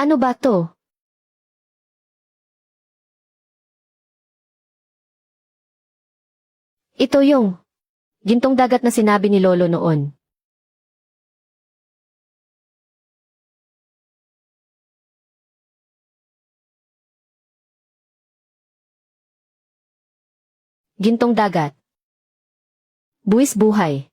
Ano ba to? Ito yung gintong dagat na sinabi ni Lolo noon. Gintong dagat. Buwis buhay.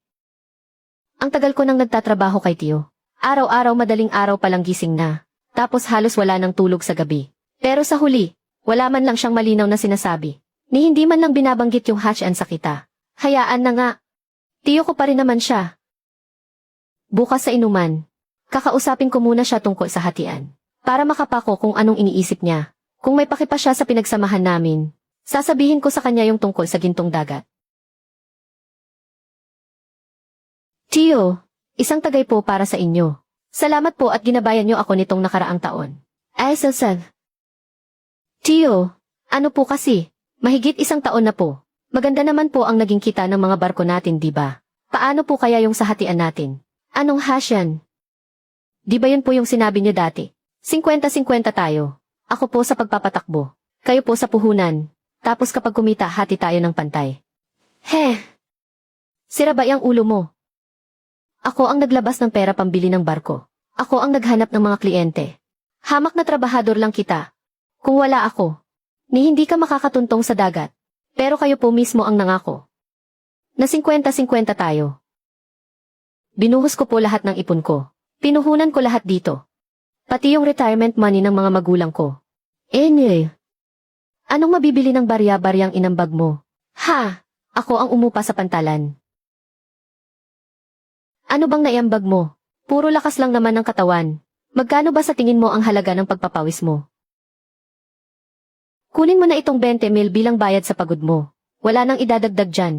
Ang tagal ko nang nagtatrabaho kay Tio. Araw-araw madaling araw palang gising na. Tapos halos wala nang tulog sa gabi. Pero sa huli, wala man lang siyang malinaw na sinasabi. Ni hindi man lang binabanggit yung hatchan sa kita. Hayaan na nga. Tiyo ko pa rin naman siya. Bukas sa inuman, kakausapin ko muna siya tungkol sa hatian. Para makapako kung anong iniisip niya. Kung may pakipa siya sa pinagsamahan namin, sasabihin ko sa kanya yung tungkol sa gintong dagat. Tiyo, isang tagay po para sa inyo. Salamat po at ginabayan niyo ako nitong nakaraang taon. Ay, Salsal. Tiyo, ano po kasi? Mahigit 1 taon na po. Maganda naman po ang naging kita ng mga barko natin, di ba? Paano po kaya yung sa hatian natin? Anong hasyan? Di ba yun po yung sinabi niyo dati? 50-50 tayo. Ako po sa pagpapatakbo. Kayo po sa puhunan. Tapos kapag kumita, hati tayo ng pantay. Sira ba yung ulo mo? Ako ang naglabas ng pera pambili ng barko. Ako ang naghanap ng mga kliyente. Hamak na trabahador lang kita. Kung wala ako, ni hindi ka makakatuntong sa dagat. Pero kayo po mismo ang nangako. Na 50-50 tayo. Binuhos ko po lahat ng ipon ko. Pinuhunan ko lahat dito. Pati yung retirement money ng mga magulang ko. Anong mabibili ng barya-baryang inambag mo? Ha! Ako ang umupa sa pantalan. Ano bang naiambag mo? Puro lakas lang naman ng katawan. Magkano ba sa tingin mo ang halaga ng pagpapawis mo? Kunin mo na itong 20,000 bilang bayad sa pagod mo. Wala nang idadagdag dyan.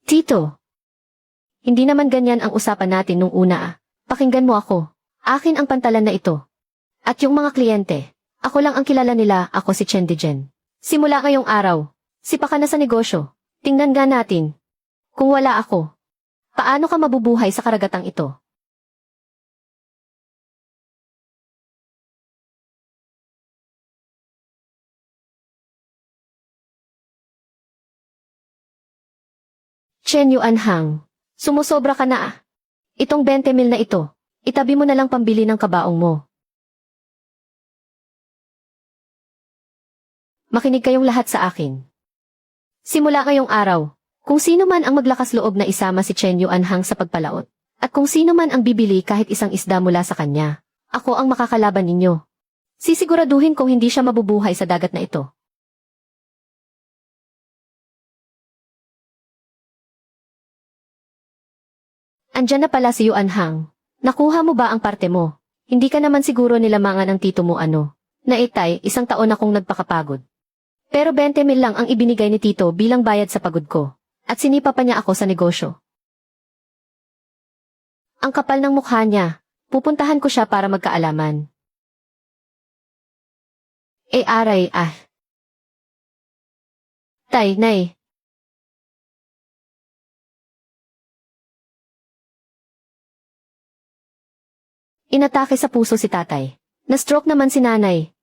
Tito, hindi naman ganyan ang usapan natin nung una. Pakinggan mo ako. Akin ang pantalan na ito. At yung mga kliyente, ako lang ang kilala nila, ako si Chendijen. Simula ngayong araw, sipa ka na sa negosyo. Tingnan nga natin. Kung wala ako, paano ka mabubuhay sa karagatang ito? Chen Yuanhang, sumusobra ka na ah. Itong 20,000 na ito, itabi mo na lang pambili ng kabaong mo. Makinig kayong lahat sa akin. Simula ngayong araw, kung sino man ang maglakas loob na isama si Chen Yuanhang sa pagpalaot, at kung sino man ang bibili kahit isang isda mula sa kanya, ako ang makakalaban ninyo. Sisiguraduhin kong hindi siya mabubuhay sa dagat na ito. Andyan na pala si Yuanhang. Nakuha mo ba ang parte mo? Hindi ka naman siguro nilamangan ng tito mo ano. Naitay, 1 taon akong nagpakapagod. Pero 20,000 lang ang ibinigay ni tito bilang bayad sa pagod ko. At sinipa pa niya ako sa negosyo. Ang kapal ng mukha niya. Pupuntahan ko siya para magkaalaman. Aray ah. Tay, nay. Inatake sa puso si tatay. Na-stroke naman si nanay.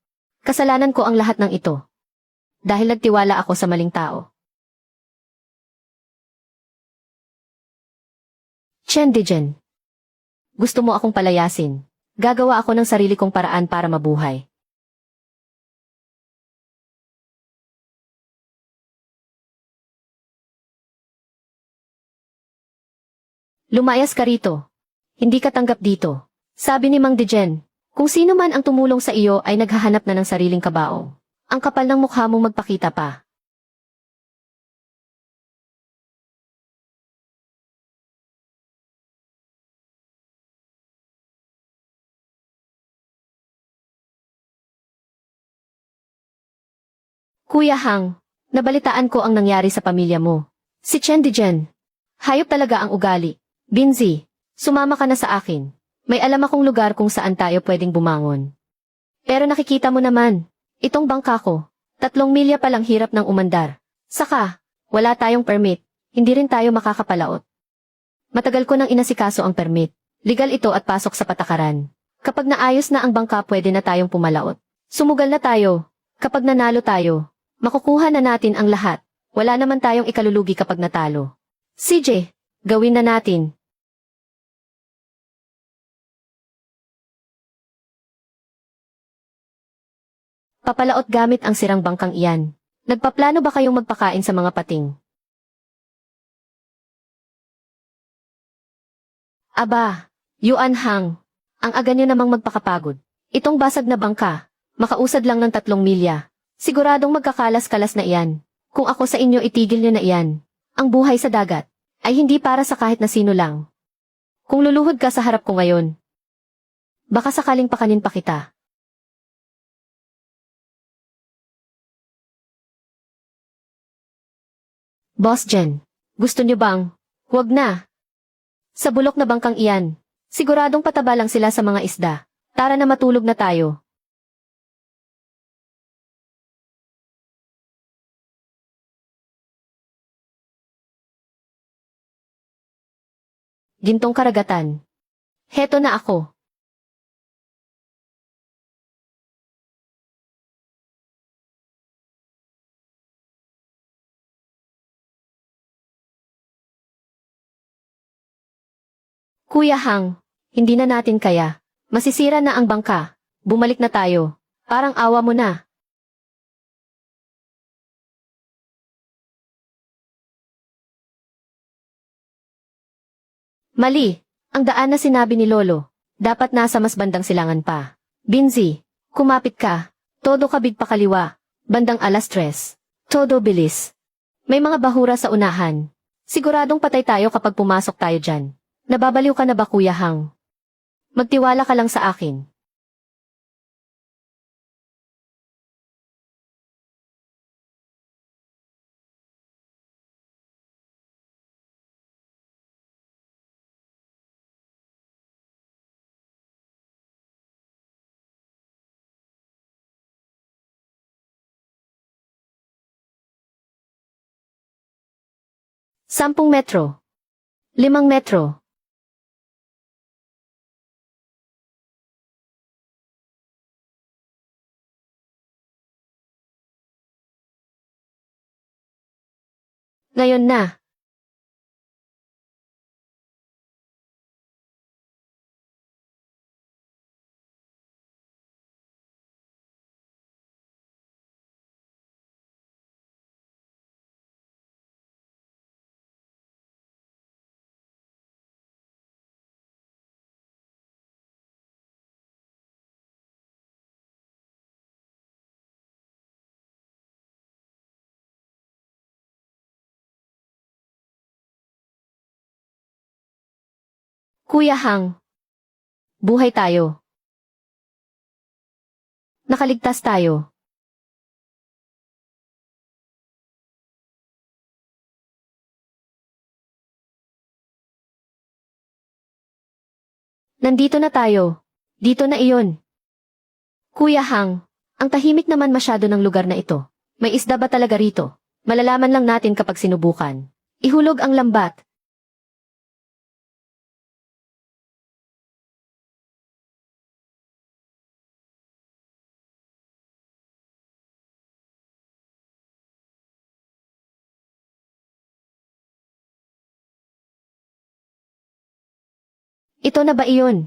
Kasalanan ko ang lahat ng ito. Dahil nagtiwala ako sa maling tao. Chendijen. Gusto mo akong palayasin. Gagawa ako ng sarili kong paraan para mabuhay. Lumayas ka rito. Hindi ka tanggap dito. Sabi ni Mang Dijen, kung sino man ang tumulong sa iyo ay naghahanap na ng sariling kabaong. Ang kapal ng mukha mong magpakita pa. Kuya Hang, nabalitaan ko ang nangyari sa pamilya mo. Si Chen Dijen. Hayop talaga ang ugali. Binzi, sumama ka na sa akin. May alam akong lugar kung saan tayo pwedeng bumangon. Pero nakikita mo naman, itong bangka ko, 3 milya palang hirap ng umandar. Saka, wala tayong permit, hindi rin tayo makakapalaot. Matagal ko nang inasikaso ang permit. Legal ito at pasok sa patakaran. Kapag naayos na ang bangka pwede na tayong pumalaot. Sumugal na tayo. Kapag nanalo tayo, makukuha na natin ang lahat. Wala naman tayong ikalulugi kapag natalo. CJ, gawin na natin. Papalaot gamit ang sirang bangkang iyan. Nagpaplano ba kayong magpakain sa mga pating? Aba, Yuan Hang, ang aga niyo namang magpakapagod. Itong basag na bangka, makausad lang ng 3 milya. Siguradong magkakalas-kalas na iyan. Kung ako sa inyo itigil niyo na iyan. Ang buhay sa dagat, ay hindi para sa kahit na sino lang. Kung luluhod ka sa harap ko ngayon, baka sakaling pakanin pa kita. Boss Jen, gusto niyo bang? Huwag na. Sa bulok na bangkang iyan, siguradong pataba lang sila sa mga isda. Tara na matulog na tayo. Gintong karagatan. Heto na ako. Kuya Hang, hindi na natin kaya. Masisira na ang bangka. Bumalik na tayo. Parang awa mo na. Mali. Ang daan na sinabi ni Lolo. Dapat nasa mas bandang silangan pa. Binzi, kumapit ka. Todo kabig pa kaliwa. Bandang alas 3. Todo bilis. May mga bahura sa unahan. Siguradong patay tayo kapag pumasok tayo dyan. Nababaliw ka na ba Kuya Hang? Magtiwala ka lang sa akin. Sampung metro. 5 metro. Ngayon na. Kuya Hang. Buhay tayo. Nakaligtas tayo. Nandito na tayo. Dito na iyon. Kuya Hang, ang tahimik naman masyado ng lugar na ito. May isda ba talaga rito? Malalaman lang natin kapag sinubukan. Ihulog ang lambat. Ito na ba iyon?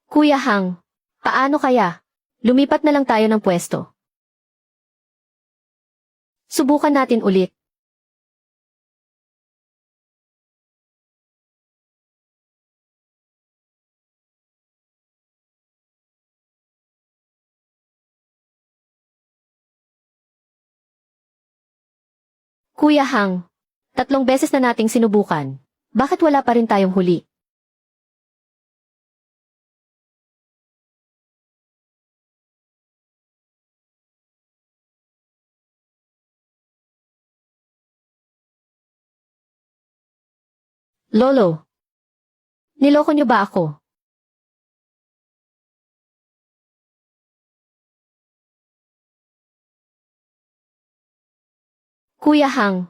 Kuya Hang, paano kaya? Lumipat na lang tayo ng pwesto. Subukan natin ulit. Kuya Hang, 3 beses na nating sinubukan. Bakit wala pa rin tayong huli? Lolo, niloko niyo ba ako? Kuya Hang,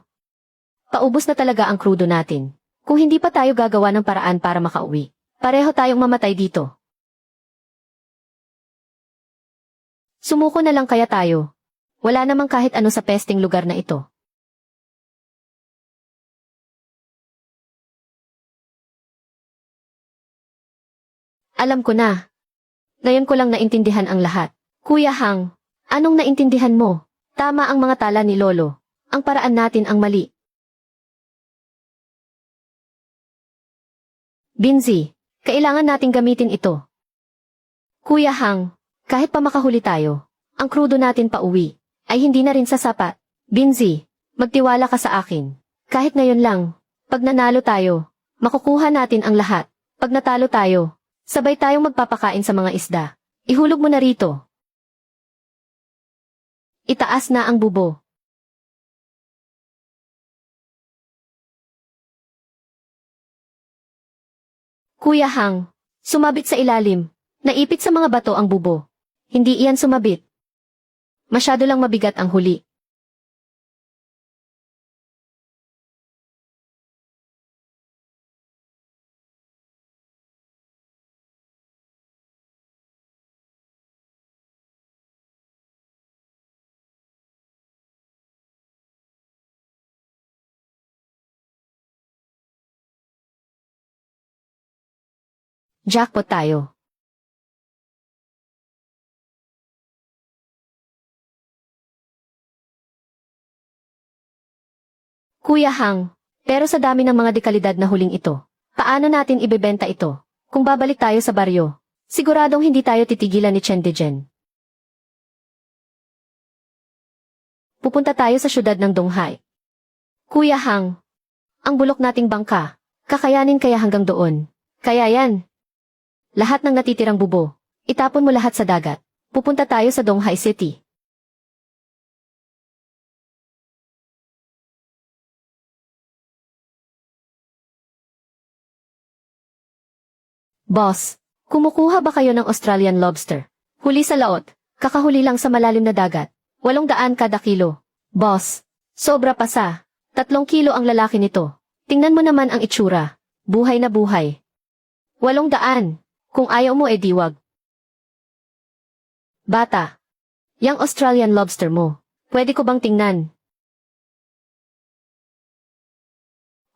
paubos na talaga ang krudo natin. Kung hindi pa tayo gagawa ng paraan para makauwi, pareho tayong mamatay dito. Sumuko na lang kaya tayo. Wala namang kahit ano sa pesting lugar na ito. Alam ko na. Ngayon ko lang naintindihan ang lahat. Kuya Hang, anong naintindihan mo? Tama ang mga tala ni Lolo. Ang paraan natin ang mali. Binzi, kailangan nating gamitin ito. Kuya Hang, kahit pa makahuli tayo, ang krudo natin pauwi, ay hindi na rin sasapat. Binzi, magtiwala ka sa akin. Kahit ngayon lang, pag nanalo tayo, makukuha natin ang lahat. Pag natalo tayo, sabay tayong magpapakain sa mga isda. Ihulog mo na rito. Itaas na ang bubo. Kuya Hang, sumabit sa ilalim. Naipit sa mga bato ang bubo. Hindi iyan sumabit. Masyado lang mabigat ang huli. Jackpot tayo. Kuya Hang, pero sa dami ng mga dekalidad na huling ito, paano natin ibebenta ito? Kung babalik tayo sa baryo, siguradong hindi tayo titigilan ni Chen Dejen. Pupunta tayo sa syudad ng Donghai. Kuya Hang, ang bulok nating bangka, kakayanin kaya hanggang doon? Kaya yan. Lahat ng natitirang bubo, itapon mo lahat sa dagat. Pupunta tayo sa Donghai City. Boss, kumukuha ba kayo ng Australian lobster? Huli sa laot, kakahuli lang sa malalim na dagat. 800 kada kilo. Boss, sobra pa sa 3 kilo ang lalaki nito. Tingnan mo naman ang itsura. Buhay na buhay. 800. Kung ayaw mo diwag. Bata, yang Australian lobster mo, pwede ko bang tingnan?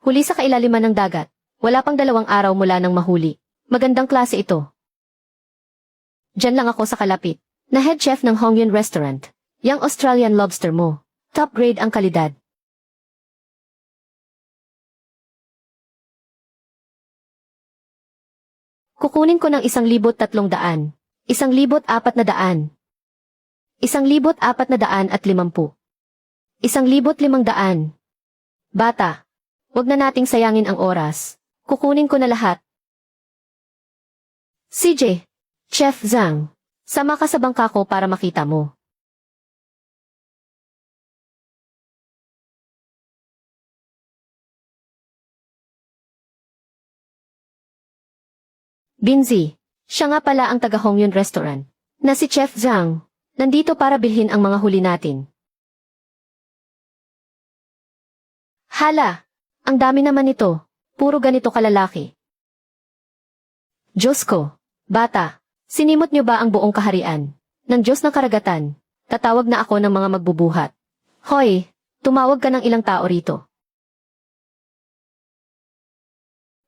Huli sa kailaliman ng dagat. Wala pang 2 araw mula nang mahuli. Magandang klase ito. Diyan lang ako sa kalapit, na head chef ng Hongyun Restaurant. Yang Australian lobster mo, top grade ang kalidad. Kukunin ko ng 1,300, 1,400, 1,450, 1,500. Bata, wag na nating sayangin ang oras. Kukunin ko na lahat. CJ, Chef Zhang, sama ka sa bangka ko para makita mo. Binzi, siya nga pala ang taga Hongyun Restaurant, na si Chef Zhang, nandito para bilhin ang mga huli natin. Hala, ang dami naman ito, puro ganito kalalaki. Diyos ko, bata, sinimot niyo ba ang buong kaharian? Ng Diyos ng karagatan, tatawag na ako ng mga magbubuhat. Hoy, tumawag ka ng ilang tao rito.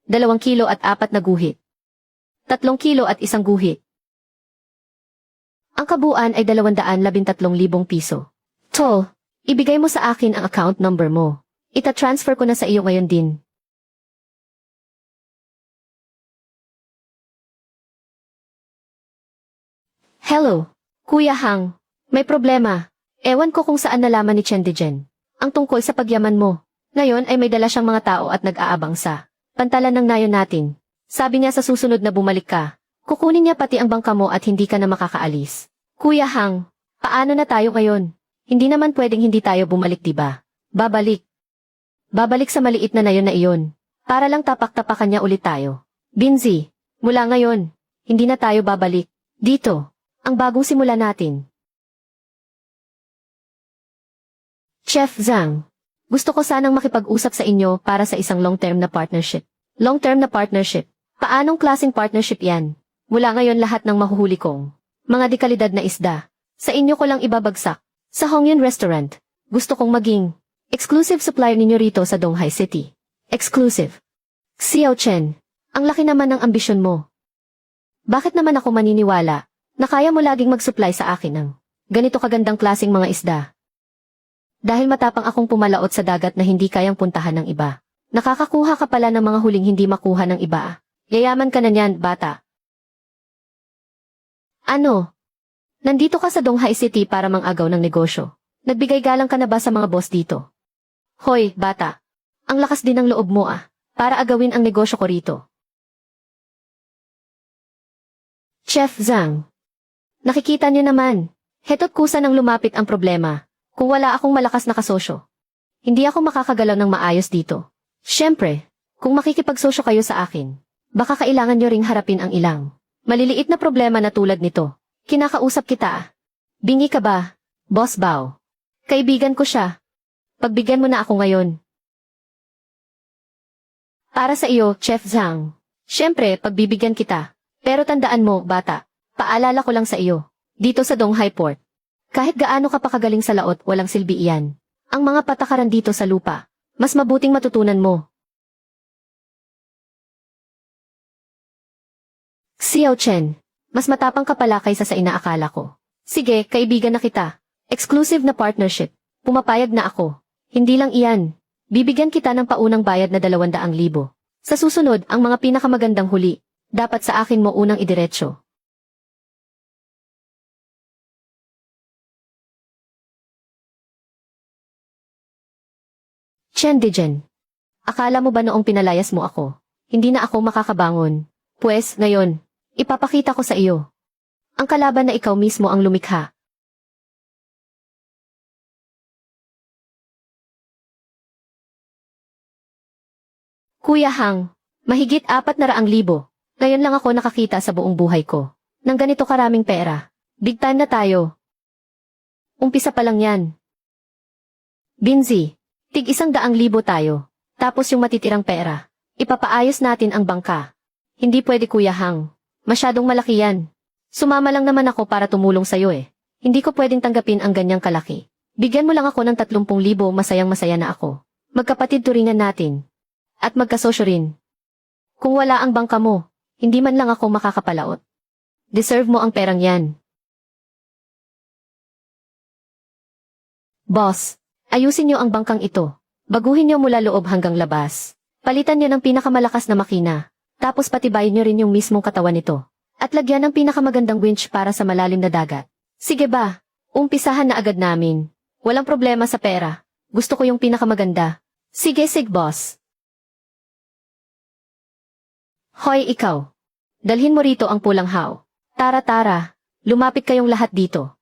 2 kilo at 4 na guhit. 3 kilo at 1 guhit. Ang kabuuan ay 213,000 piso. Tol, ibigay mo sa akin ang account number mo. Ita-transfer ko na sa iyo ngayon din. Hello, Kuya Hang. May problema. Ewan ko kung saan nalaman ni Chen Dejen. Ang tungkol sa pagyaman mo. Ngayon ay may dala siyang mga tao at nag-aabang sa pantalan ng nayon natin. Sabi niya sa susunod na bumalik ka, kukunin niya pati ang bangka mo at hindi ka na makakaalis. Kuya Hang, paano na tayo ngayon? Hindi naman pwedeng hindi tayo bumalik, diba? Babalik. Babalik sa maliit na nayon na iyon. Para lang tapak-tapakan niya ulit tayo. Binzi, mula ngayon, hindi na tayo babalik. Dito, ang bagong simula natin. Chef Zhang, Gusto ko sanang makipag-usap sa inyo para sa isang long-term na partnership. Long-term na partnership? Paanong klaseng partnership yan? Mula ngayon lahat ng mahuhuli kong mga dekalidad na isda, sa inyo ko lang ibabagsak. Sa Hongyun Restaurant, gusto kong maging exclusive supplier ninyo rito sa Donghai City. Exclusive. Xiao Chen, ang laki naman ng ambisyon mo. Bakit naman ako maniniwala na kaya mo laging mag-supply sa akin ng ganito kagandang klaseng mga isda? Dahil matapang akong pumalaot sa dagat na hindi kayang puntahan ng iba. Nakakakuha ka pala ng mga huling hindi makuha ng iba. Yayaman ka na niyan, bata. Ano? Nandito ka sa Donghai City para mang-agaw ng negosyo. Nagbigay galang ka na ba sa mga boss dito? Hoy, bata. Ang lakas din ng loob mo para agawin ang negosyo ko rito. Chef Zhang. Nakikita niyo naman. Heto't kusa nang lumapit ang problema. Kung wala akong malakas na kasosyo, hindi ako makakagalaw ng maayos dito. Siyempre, kung makikipagsosyo kayo sa akin, baka kailangan nyo ring harapin ang ilang maliliit na problema na tulad nito. Kinakausap kita. Bingi ka ba, Boss Bao? Kaibigan ko siya. Pagbigyan mo na ako ngayon. Para sa iyo, Chef Zhang. Siyempre, pagbibigyan kita. Pero tandaan mo, bata, paalala ko lang sa iyo. Dito sa Donghai Port, kahit gaano ka pa kagaling sa laot, walang silbi iyan. Ang mga patakaran dito sa lupa, mas mabuting matutunan mo. Xiao Chen, mas matapang ka pala kaysa sa inaakala ko. Sige, kaibigan na kita. Exclusive na partnership. Pumapayag na ako. Hindi lang iyan. Bibigyan kita ng paunang bayad na 200,000. Sa susunod, ang mga pinakamagandang huli, dapat sa akin mo unang idiretso. Chen Dijen, akala mo ba noong pinalayas mo ako, hindi na ako makakabangon? Pues, ngayon, ipapakita ko sa iyo. Ang kalaban na ikaw mismo ang lumikha. Kuya Hang, mahigit 400,000. Ngayon lang ako nakakita sa buong buhay ko ng ganito karaming pera. Big time na tayo. Umpisa pa lang yan. Binzi, tig 100,000 tayo. Tapos yung matitirang pera, ipapaayos natin ang bangka. Hindi pwede Kuya Hang. Masyadong malaki yan. Sumama lang naman ako para tumulong sa'yo eh. Hindi ko pwedeng tanggapin ang ganyang kalaki. Bigyan mo lang ako ng 30,000, masayang-masaya na ako. Magkapatid turingan natin. At magkasosyo rin. Kung wala ang bangka mo, hindi man lang ako makakapalaot. Deserve mo ang perang yan. Boss, ayusin niyo ang bangkang ito. Baguhin niyo mula loob hanggang labas. Palitan niyo ng pinakamalakas na makina. Tapos patibayin niyo rin yung mismong katawan nito. At lagyan ng pinakamagandang winch para sa malalim na dagat. Sige ba? Umpisahan na agad namin. Walang problema sa pera. Gusto ko yung pinakamaganda. Sige, boss. Hoy, ikaw. Dalhin mo rito ang pulang hao. Tara. Lumapit kayong lahat dito.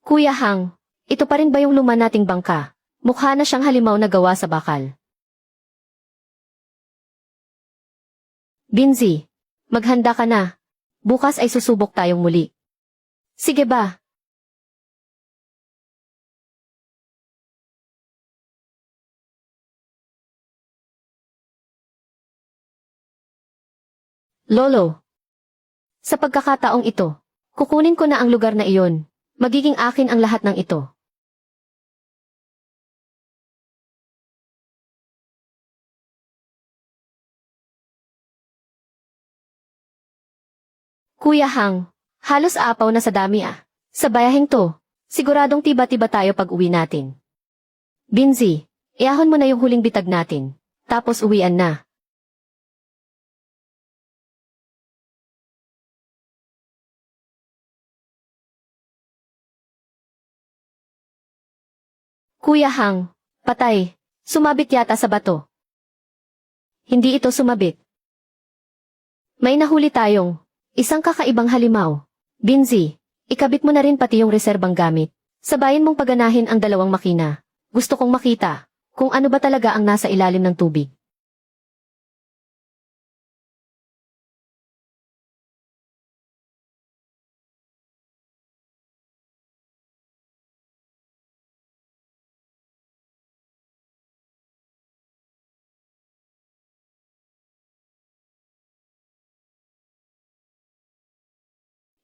Kuya Hang, ito pa rin ba yung luma nating bangka? Mukha na siyang halimaw na gawa sa bakal. Binzi, maghanda ka na. Bukas ay susubok tayong muli. Sige ba? Lolo. Sa pagkakataong ito, kukunin ko na ang lugar na iyon. Magiging akin ang lahat ng ito. Kuya Hang, halos apaw na sa dami Sa bayaheng to, siguradong tiba-tiba tayo pag uwi natin. Binzi, iahon mo na yung huling bitag natin. Tapos uwian na. Kuya Hang, patay. Sumabit yata sa bato. Hindi ito sumabit. May nahuli tayong isang kakaibang halimaw. Binzi, ikabit mo na rin pati yung reserbang gamit. Sabayin mong paganahin ang 2 makina. Gusto kong makita kung ano ba talaga ang nasa ilalim ng tubig.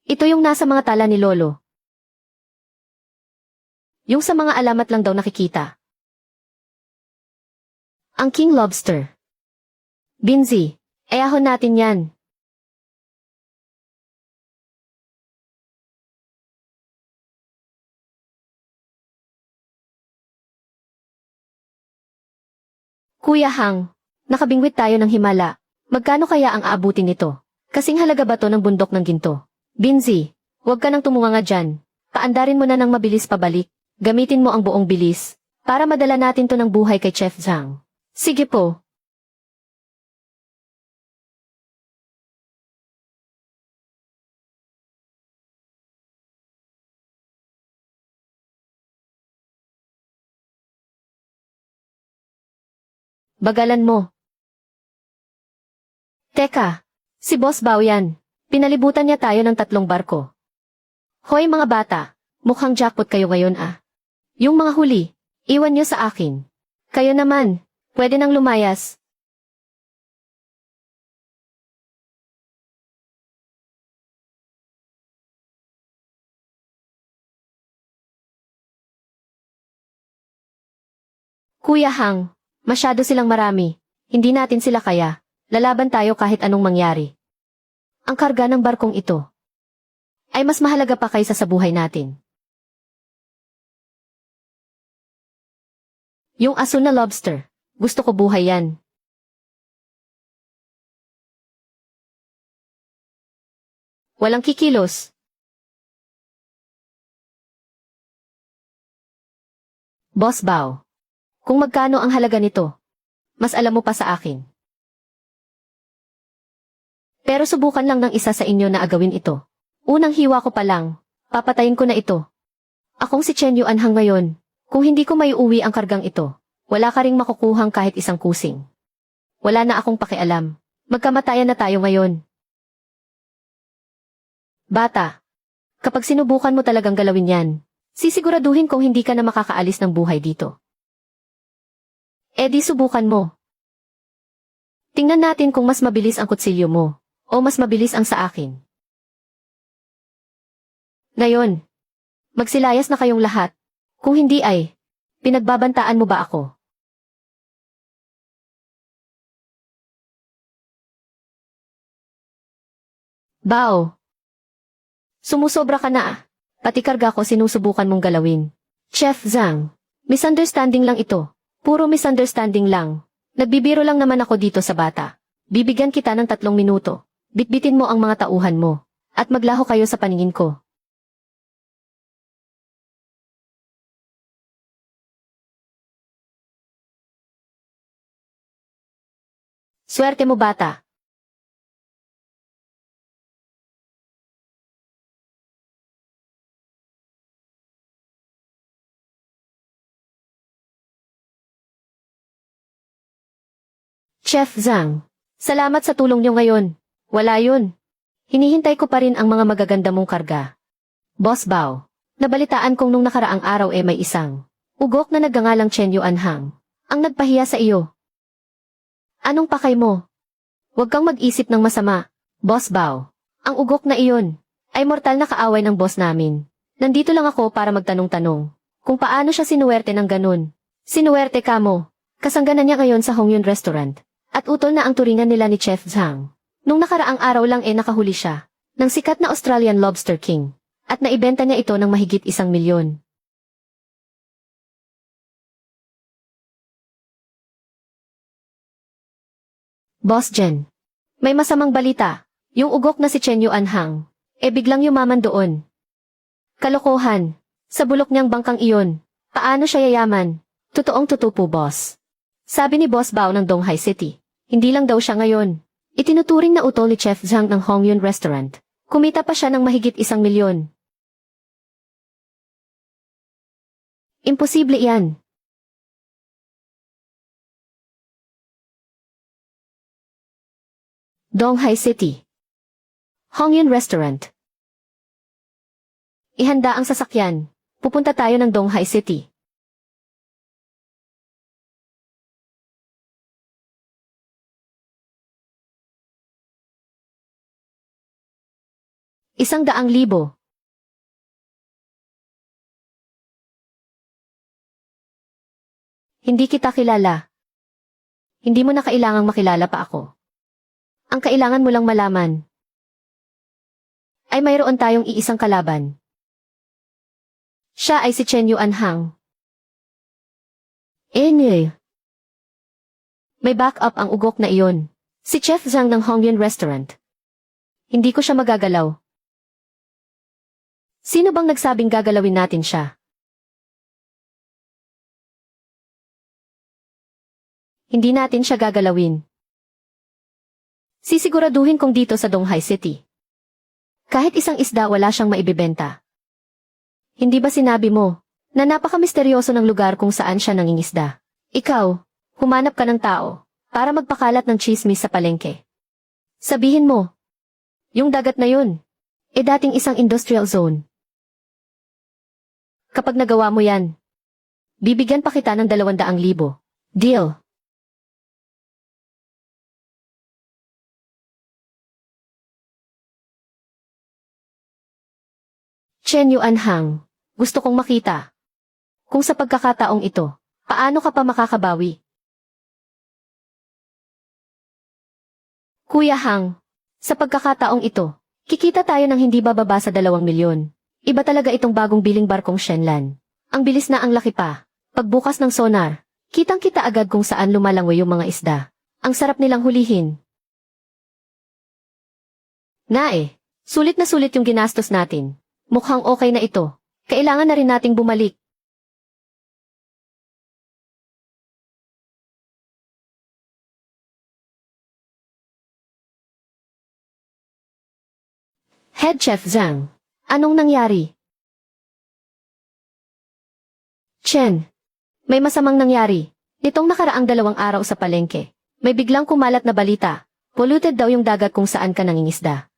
Ito yung nasa mga tala ni Lolo. Yung sa mga alamat lang daw nakikita. Ang King Lobster. Binzi, ahon natin yan. Kuya Hang, nakabingwit tayo ng himala. Magkano kaya ang aabutin nito? Kasing halaga ba to ng bundok ng ginto? Binzi, huwag ka nang tumunganga dyan. Paandarin mo na ng mabilis pabalik. Gamitin mo ang buong bilis para madala natin to ng buhay kay Chef Zhang. Sige po. Bagalan mo. Teka, si Boss Bao yan. Pinalibutan niya tayo ng 3 barko. Hoy mga bata, mukhang jackpot kayo ngayon ah. Yung mga huli, iwan niyo sa akin. Kayo naman, pwede nang lumayas. Kuya Hang, masyado silang marami. Hindi natin sila kaya. Lalaban tayo kahit anong mangyari. Ang karga ng barkong ito ay mas mahalaga pa kaysa sa buhay natin. Yung asul na lobster, gusto ko buhay yan. Walang kikilos. Boss Bao, kung magkano ang halaga nito, mas alam mo pa sa akin. Pero subukan lang ng isa sa inyo na agawin ito. Unang hiwa ko pa lang, papatayin ko na ito. Akong si Chen Yuanhang ngayon, kung hindi ko maiuwi ang kargang ito, wala ka ring makukuhang kahit isang kusing. Wala na akong pakialam. Magkamatayan na tayo ngayon. Bata, kapag sinubukan mo talagang galawin yan, sisiguraduhin kong hindi ka na makakaalis ng buhay dito. Eh di subukan mo. Tingnan natin kung mas mabilis ang kutsilyo mo, o mas mabilis ang sa akin. Ngayon, magsilayas na kayong lahat. Kung hindi ay, pinagbabantaan mo ba ako? Bao, sumusobra ka na ah. Pati karga ko sinusubukan mong galawin. Chef Zhang, misunderstanding lang ito. Puro misunderstanding lang. Nagbibiro lang naman ako dito sa bata. Bibigyan kita ng 3 minuto. Bitbitin mo ang mga tauhan mo. At maglaho kayo sa paningin ko. Swerte mo bata. Chef Zhang, salamat sa tulong niyo ngayon. Wala yun. Hinihintay ko pa rin ang mga magaganda mong karga. Boss Bao, nabalitaan kong nung nakaraang araw may isang ugok na nagngangalang Chen Yuanhang ang nagpahiya sa iyo. Anong pakay mo? Huwag kang mag-isip ng masama, Boss Bao. Ang ugok na iyon ay mortal na kaaway ng boss namin. Nandito lang ako para magtanong-tanong kung paano siya sinuwerte ng ganun. Sinuwerte ka mo. Kasangganan niya ngayon sa Hongyun Restaurant. At utol na ang turingan nila ni Chef Zhang. Nung nakaraang araw lang nakahuli siya ng sikat na Australian Lobster King. At naibenta niya ito ng mahigit 1 milyon. Boss Jen, may masamang balita. Yung ugok na si Chen Yuanhang, biglang yumaman doon. Kalokohan. Sa bulok niyang bangkang iyon. Paano siya yayaman? Totoong totoo boss. Sabi ni Boss Bao ng Donghai City. Hindi lang daw siya ngayon. Itinuturing na utol ni Chef Zhang ng Hongyun Restaurant. Kumita pa siya ng mahigit 1 milyon. Imposible yan. Donghai City. Hongyun Restaurant. Ihanda ang sasakyan. Pupunta tayo ng Donghai City. ₱100,000. Hindi kita kilala. Hindi mo na kailangang makilala pa ako. Ang kailangan mo lang malaman ay mayroon tayong iisang kalaban. Siya ay si Chen Yuanhang. May backup ang ugok na iyon. Si Chef Zhang ng Hongyun Restaurant. Hindi ko siya magagalaw. Sino bang nagsabing gagalawin natin siya? Hindi natin siya gagalawin. Sisiguraduhin kong dito sa Donghai City. Kahit isang isda wala siyang maibibenta. Hindi ba sinabi mo na napaka-misteryoso ng lugar kung saan siya nangingisda? Ikaw, humanap ka ng tao para magpakalat ng chismis sa palengke. Sabihin mo, yung dagat na yun, dating isang industrial zone. Kapag nagawa mo yan, bibigyan pa kita ng 200,000. Deal. Chen Yuanhang, gusto kong makita. Kung sa pagkakataong ito, paano ka pa makakabawi? Kuya Hang, sa pagkakataong ito, kikita tayo ng hindi bababa sa 2,000,000. Iba talaga itong bagong biling barkong Shenlan. Ang bilis na ang laki pa. Pagbukas ng sonar, kitang-kita agad kung saan lumalangoy yung mga isda. Ang sarap nilang hulihin. Sulit na sulit yung ginastos natin. Mukhang okay na ito. Kailangan na rin nating bumalik. Head Chef Zhang, anong nangyari? Chen, may masamang nangyari. Nitong nakaraang 2 araw sa palengke, may biglang kumalat na balita. Polluted daw yung dagat kung saan ka nangingisda.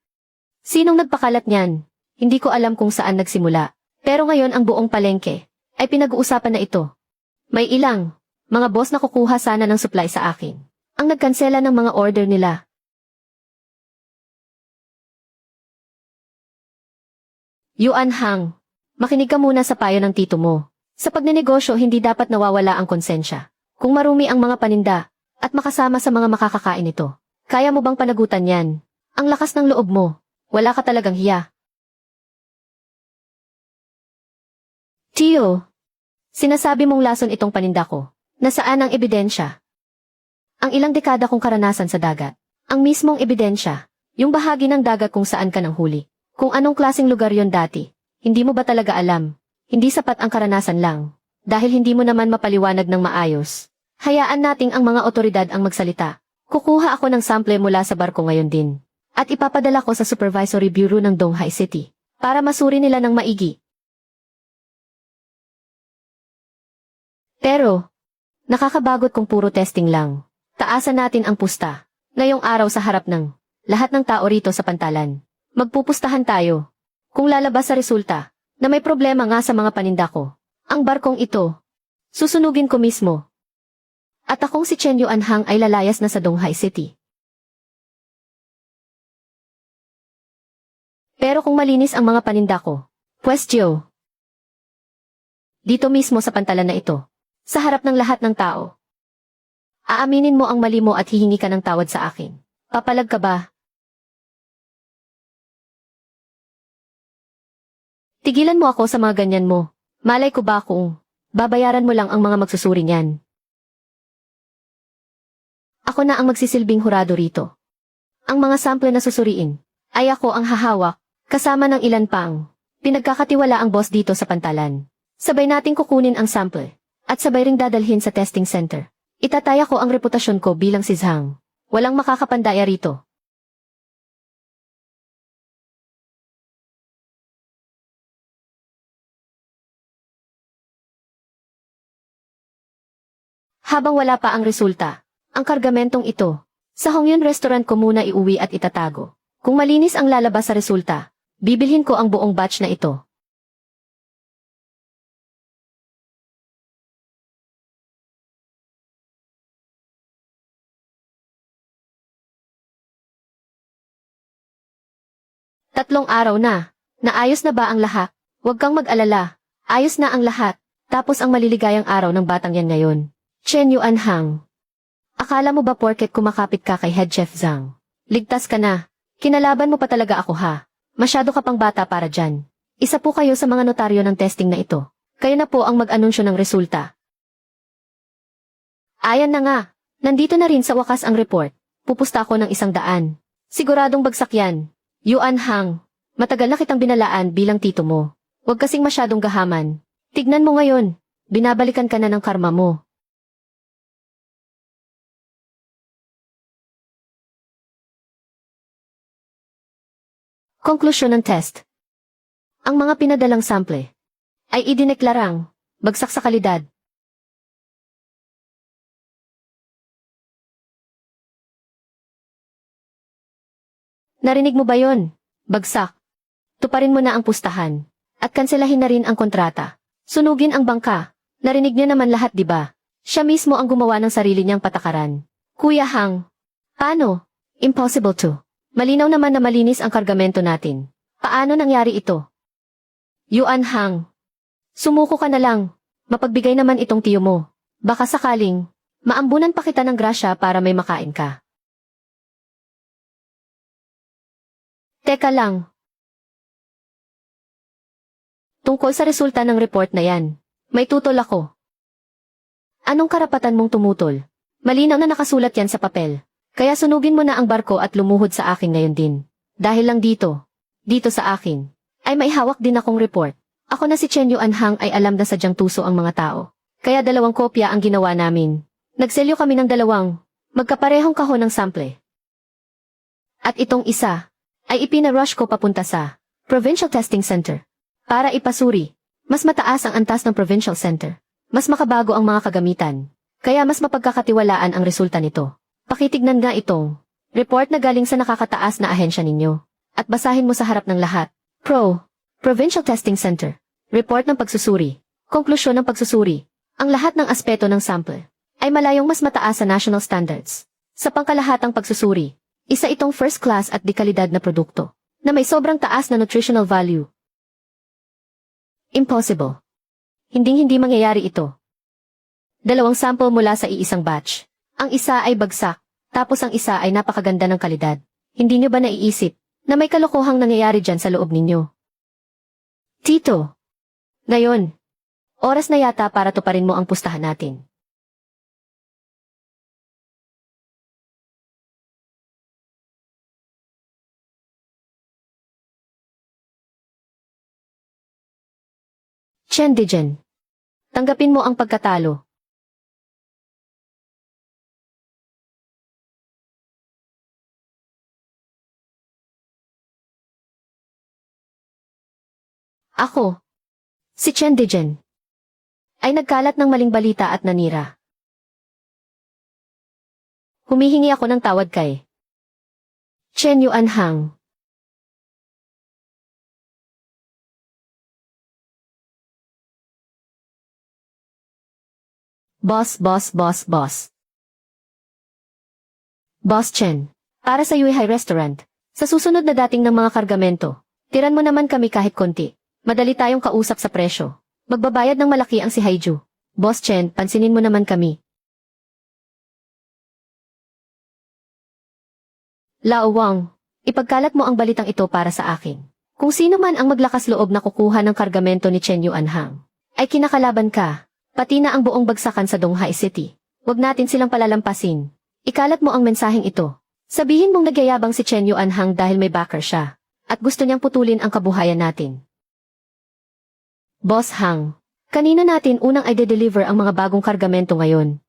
Sinong nagpakalat niyan? Hindi ko alam kung saan nagsimula. Pero ngayon ang buong palengke ay pinag-uusapan na ito. May ilang mga boss na kukuha sana ng supply sa akin. Ang nagkansela ng mga order nila. Yuanhang, makinig ka muna sa payo ng tito mo. Sa pagnenegosyo hindi dapat nawawala ang konsensya. Kung marumi ang mga paninda at makasama sa mga makakakain ito, kaya mo bang panagutan yan? Ang lakas ng loob mo. Wala ka talagang hiya. Tio, sinasabi mong lason itong paninda ko. Nasaan ang ebidensya? Ang ilang dekada kong karanasan sa dagat. Ang mismong ebidensya, yung bahagi ng dagat kung saan ka nang huli. Kung anong klaseng lugar yon dati. Hindi mo ba talaga alam? Hindi sapat ang karanasan lang. Dahil hindi mo naman mapaliwanag ng maayos. Hayaan nating ang mga otoridad ang magsalita. Kukuha ako ng sample mula sa barko ngayon din. At ipapadala ko sa Supervisory Bureau ng Donghai City. Para masuri nila ng maigi. Pero, nakakabagot kung puro testing lang. Taasan natin ang pusta. Ngayong araw sa harap ng lahat ng tao rito sa pantalan. Magpupustahan tayo. Kung lalabas sa resulta, na may problema nga sa mga paninda ko. Ang barkong ito, susunugin ko mismo. At akong si Chen Yuanhang ay lalayas na sa Donghai City. Pero kung malinis ang mga paninda ko, pwestyo. Dito mismo sa pantalan na ito. Sa harap ng lahat ng tao. Aaminin mo ang mali mo at hihingi ka ng tawad sa akin. Papalag ka ba? Tigilan mo ako sa mga ganyan mo. Malay ko ba kung babayaran mo lang ang mga magsusuri niyan. Ako na ang magsisilbing hurado rito. Ang mga sample na susuriin ay ako ang hahawak, kasama ng ilan pang pinagkakatiwala ang boss dito sa pantalan. Sabay nating kukunin ang sample. At sabay ring dadalhin sa testing center. Itataya ko ang reputasyon ko bilang si Zhang. Walang makakapandaya rito. Habang wala pa ang resulta, ang kargamentong ito, Sa Hongyun restaurant ko muna iuwi at itatago. Kung malinis ang lalabas sa resulta, bibilhin ko ang buong batch na ito. Tatlong araw na. Naayos na ba ang lahat? Huwag kang mag-alala. Ayos na ang lahat. Tapos ang maliligayang araw ng batang yan ngayon. Chen Yuanhang. Akala mo ba porket kumakapit ka kay Head Chef Zhang? Ligtas ka na. Kinalaban mo pa talaga ako ha. Masyado ka pang bata para dyan. Isa po kayo sa mga notaryo ng testing na ito. Kayo na po ang mag-anunsyo ng resulta. Ayan na nga. Nandito na rin sa wakas ang report. Pupusta ako ng 100. Siguradong bagsak yan. Yuanhang. Matagal na kitang binalaan bilang tito mo. Huwag kasing masyadong gahaman. Tignan mo ngayon. Binabalikan ka na ng karma mo. Konklusyon ng test. Ang mga pinadalang sample ay idineklarang bagsak sa kalidad. Narinig mo ba yon? Bagsak. Tuparin mo na ang pustahan. At kanselahin na rin ang kontrata. Sunugin ang bangka. Narinig niyo naman lahat, di ba? Siya mismo ang gumawa ng sarili niyang patakaran. Kuya Hang. Paano? Impossible to. Malinaw naman na malinis ang kargamento natin. Paano nangyari ito? Yuan Hang. Sumuko ka na lang. Mapagbigay naman itong tiyo mo. Baka sakaling, maambunan pa kita ng grasya para may makain ka. Teka lang. Tungkol sa resulta ng report na yan, may tutol ako. Anong karapatan mong tumutol? Malinaw na nakasulat yan sa papel. Kaya sunugin mo na ang barko at lumuhod sa akin ngayon din. Dahil lang dito sa akin, ay may hawak din akong report. Ako na si Chen Yuanhang ay alam na sadyang tuso ang mga tao. Kaya 2 kopya ang ginawa namin. Nagselyo kami ng 2, magkaparehong kahon ng sample. At itong isa, ay ipinarush ko papunta sa Provincial Testing Center. Para ipasuri, mas mataas ang antas ng Provincial Center. Mas makabago ang mga kagamitan. Kaya mas mapagkakatiwalaan ang resulta nito. Pakitignan nga itong report na galing sa nakakataas na ahensya ninyo. At basahin mo sa harap ng lahat. Provincial Testing Center. Report ng pagsusuri. Konklusyon ng pagsusuri. Ang lahat ng aspeto ng sample ay malayong mas mataas sa national standards. Sa pangkalahatang pagsusuri, isa itong first class at dekalidad na produkto na may sobrang taas na nutritional value. Impossible. Hinding-hindi mangyayari ito. 2 sample mula sa iisang batch. Ang isa ay bagsak, tapos ang isa ay napakaganda ng kalidad. Hindi nyo ba naiisip na may kalokohang nangyayari dyan sa loob ninyo? Tito. Ngayon, oras na yata para tuparin mo ang pustahan natin. Chen Dijen. Tanggapin mo ang pagkatalo. Ako, si Chen Dijen, ay nagkalat ng maling balita at nanira. Humihingi ako ng tawad kay Chen Yuanhang. Boss. Boss Chen, para sa Yuehai Restaurant, sa susunod na dating ng mga kargamento, tiran mo naman kami kahit konti. Madali tayong kausap sa presyo. Magbabayad ng malaki ang si Haiju. Boss Chen, pansinin mo naman kami. Lao Wang, ipagkalat mo ang balitang ito para sa akin. Kung sino man ang maglakas loob na kukuha ng kargamento ni Chen Yuanhang, ay kinakalaban ka, pati na ang buong bagsakan sa Donghai City. Huwag natin silang palalampasin. Ikalat mo ang mensaheng ito. Sabihin mong nagyayabang si Chen Yuanhang dahil may backer siya, at gusto niyang putulin ang kabuhayan natin. Boss Hang, kanino natin unang i-deliver ang mga bagong kargamento ngayon?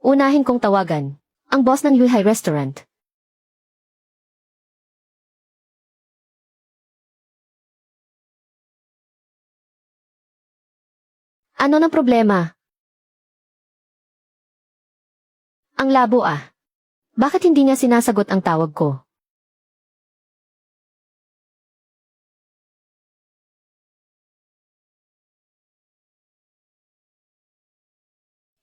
Unahin kong tawagan ang boss ng Yuehai Restaurant. Ano ng problema? Ang labo ah. Bakit hindi niya sinasagot ang tawag ko?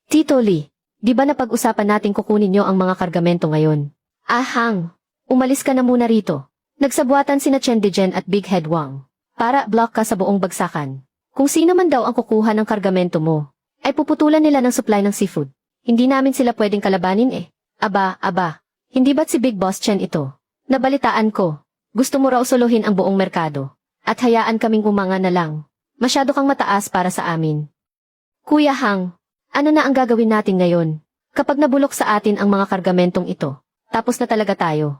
Tito Lee, di ba napag-usapan natin kukunin niyo ang mga kargamento ngayon? Hang. Umalis ka na muna rito. Nagsabuatan sina Chen Dejen at Big Head Wang. Para block ka sa buong bagsakan. Kung sino man daw ang kukuha ng kargamento mo, ay puputulan nila ng supply ng seafood. Hindi namin sila pwedeng kalabanin eh. Aba. Hindi ba't si Big Boss Chen ito? Nabalitaan ko. Gusto mo raw suluhin ang buong merkado. At hayaan kaming umanga na lang. Masyado kang mataas para sa amin. Kuya Hang, ano na ang gagawin natin ngayon? Kapag nabulok sa atin ang mga kargamentong ito, tapos na talaga tayo.